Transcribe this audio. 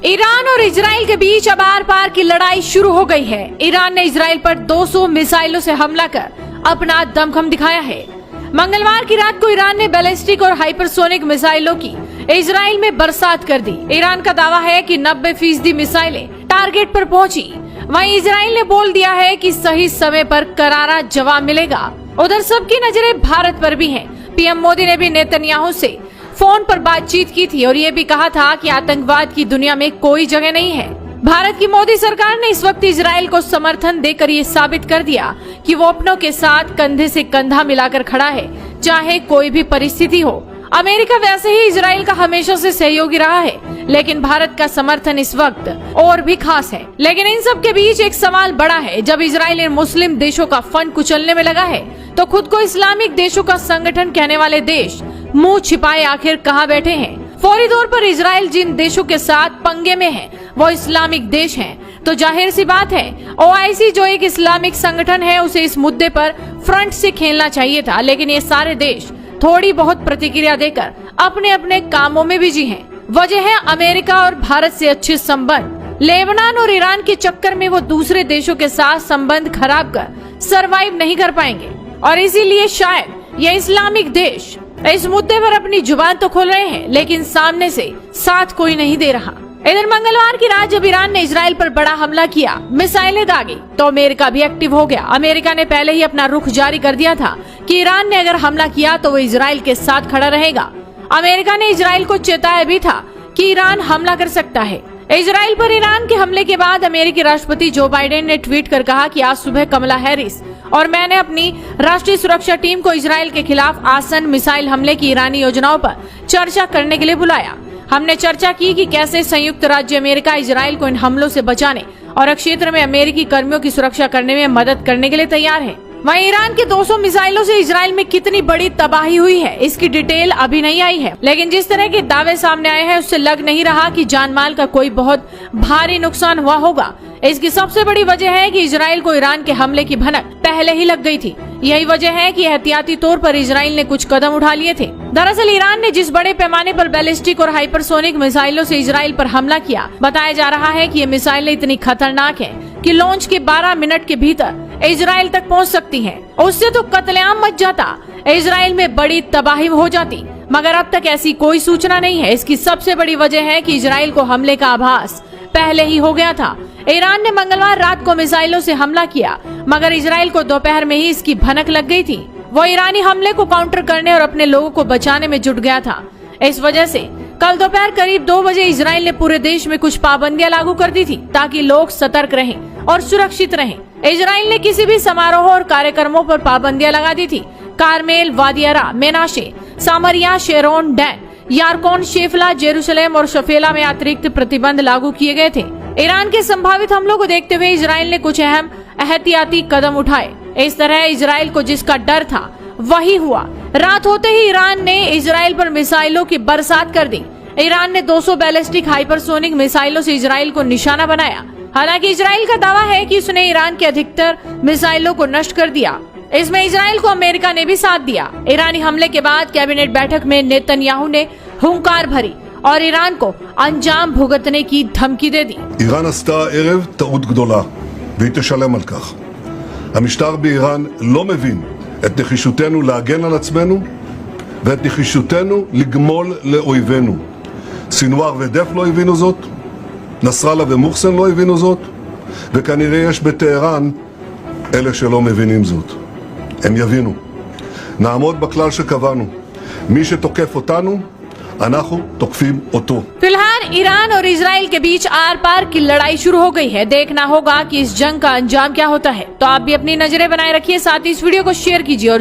Iran और Israel के बीच अब आर पार की लड़ाई शुरू हो गई है। ईरान ने इजराइल पर 200 मिसाइलों से हमला कर अपना दमखम दिखाया है। मंगलवार की रात को ईरान ने बैलिस्टिक और हाइपरसोनिक मिसाइलों की इजराइल में बरसात कर दी। ईरान का दावा है कि 90% मिसाइलें टारगेट पर पहुंची। वहीं इजराइल ने बोल दिया है कि सही समय पर करारा जवाब मिलेगा। उधर सबकी नजरें भारत पर भी हैं। पीएम मोदी ने भी नेतन्याहू से फोन पर बातचीत की थी और ये भी कहा था कि आतंकवाद की दुनिया में कोई जगह नहीं है। भारत की मोदी सरकार ने इस वक्त इजराइल को समर्थन देकर ये साबित कर दिया कि वो अपनों के साथ कंधे से कंधा मिलाकर खड़ा है, चाहे कोई भी परिस्थिति हो। अमेरिका वैसे ही इजराइल का हमेशा से सहयोगी रहा है, लेकिन भारत का समर्थन इस वक्त और भी खास है। लेकिन इन सब के बीच एक सवाल बड़ा है। जब इजराइल इन मुस्लिम देशों का फंड कुचलने में लगा है, तो खुद को इस्लामिक देशों का संगठन कहने वाले देश मुंह छिपाए आखिर कहां बैठे हैं? फौरी तौर पर इजराइल जिन देशों के साथ पंगे में है वो इस्लामिक देश हैं। तो जाहिर सी बात है ओआईसी जो एक इस्लामिक संगठन है, उसे इस मुद्दे पर फ्रंट से खेलना चाहिए था। लेकिन ये सारे देश थोड़ी बहुत प्रतिक्रिया देकर अपने अपने कामों में बिजी हैं। वजह है अमेरिका और भारत से अच्छे संबंध। लेबनान और ईरान के चक्कर में वो दूसरे देशों के साथ संबंध खराब कर सरवाइव नहीं कर पाएंगे और इसीलिए शायद ये इस्लामिक देश इस मुद्दे पर अपनी जुबान तो खोल रहे हैं, लेकिन सामने से साथ कोई नहीं दे रहा। इधर मंगलवार की रात जब ईरान ने इजराइल पर बड़ा हमला किया, मिसाइलें दागी, तो अमेरिका भी एक्टिव हो गया। अमेरिका ने पहले ही अपना रुख जारी कर दिया था कि ईरान ने अगर हमला किया तो वो इजराइल के साथ खड़ा रहेगा। अमेरिका ने इजराइल को चेताया भी था कि ईरान हमला कर सकता है। इजराइल पर ईरान के हमले के बाद अमेरिकी राष्ट्रपति जो बाइडेन ने ट्वीट कर कहा कि आज सुबह कमला हैरिस और मैंने अपनी राष्ट्रीय सुरक्षा टीम को इजराइल के खिलाफ आसन मिसाइल हमले की ईरानी योजनाओं पर चर्चा करने के लिए बुलाया। हमने चर्चा की कि कैसे संयुक्त राज्य अमेरिका इजराइल को इन हमलों से बचाने और क्षेत्र में अमेरिकी कर्मियों की सुरक्षा करने में मदद करने के लिए तैयार है। वहीं ईरान के 200 मिसाइलों से इजराइल में कितनी बड़ी तबाही हुई है, इसकी डिटेल अभी नहीं आई है। लेकिन जिस तरह के दावे सामने आए हैं, उससे लग नहीं रहा कि जानमाल का कोई बहुत भारी नुकसान हुआ होगा। इसकी सबसे बड़ी वजह है कि इजराइल को ईरान के हमले की भनक पहले ही लग गई थी। यही वजह है कि एहतियाती तौर पर इजराइल ने कुछ कदम उठा लिए थे। दरअसल ईरान ने जिस बड़े पैमाने पर बैलिस्टिक और हाइपरसोनिक मिसाइलों से इजराइल पर हमला किया, बताया जा रहा है कि ये मिसाइलें इतनी खतरनाक हैं कि लॉन्च के 12 मिनट के भीतर इजराइल तक पहुंच सकती हैं। उससे तो कत्लेआम मच जाता, इजराइल में बड़ी तबाही हो जाती, मगर अब तक ऐसी कोई सूचना नहीं है। इसकी सबसे बड़ी वजह है कि इजराइल को हमले का आभास पहले ही हो गया था। ईरान ने मंगलवार रात को मिसाइलों से हमला किया, मगर इजराइल को दोपहर में ही इसकी भनक लग गई थी। वो ईरानी हमले को काउंटर करने और अपने लोगों को बचाने में जुट गया था। इस वजह से कल दोपहर करीब 2 बजे इजराइल ने पूरे देश में कुछ पाबंदियां लागू कर दी थी, ताकि लोग सतर्क रहें और सुरक्षित रहें। इजराइल ने किसी भी समारोह और कार्यक्रमों पर पाबंदियां लगा दी थी। कारमेल, वादियारा, मेनाशे, सामरिया, शेरोन, डैन, यारकौन, शेफला, जेरूशलेम और शफेला में अतिरिक्त प्रतिबंध लागू किए गए थे। ईरान के संभावित हमलों को देखते हुए इजराइल ने कुछ अहम एहतियाती कदम उठाए। इस तरह इजराइल को जिसका डर था वही हुआ। रात होते ही ईरान ने इजराइल पर मिसाइलों की बरसात कर दी। ईरान ने 200 बैलिस्टिक हाइपरसोनिक मिसाइलों से इजराइल को निशाना बनाया। हालांकि इजराइल का दावा है कि उसने ईरान के अधिकतर मिसाइलों को नष्ट कर दिया। इसमें इजराइल को अमेरिका ने भी साथ दिया। ईरानी हमले के बाद कैबिनेट बैठक में नेतन्याहू ने हुंकार भरी और ईरान को अंजाम भुगतने की धमकी दे दी। איראן עשתה הערב טעות גדולה והיא תשלם על כך. המשטר באיראן לא מבין את נחישותנו להגן על עצמנו ואת נחישותנו לגמול לאויבינו. סינואר ודף לא הבינו זאת, נסראללה ומוחסן לא הבינו זאת, וכנראה יש בטהרן אלה שלא מבינים זאת. הם יבינו. נעמוד בכלל שקבענו. מי שתוקף אותנו, אנחנו תוקפים אותו. फिलहाल ईरान और इजराइल के बीच आर पार की लड़ाई शुरू हो गई है। देखना होगा कि इस जंग का अंजाम क्या होता है। तो आप भी अपनी नजरें बनाए रखिए, साथ ही इस वीडियो को शेयर कीजिए और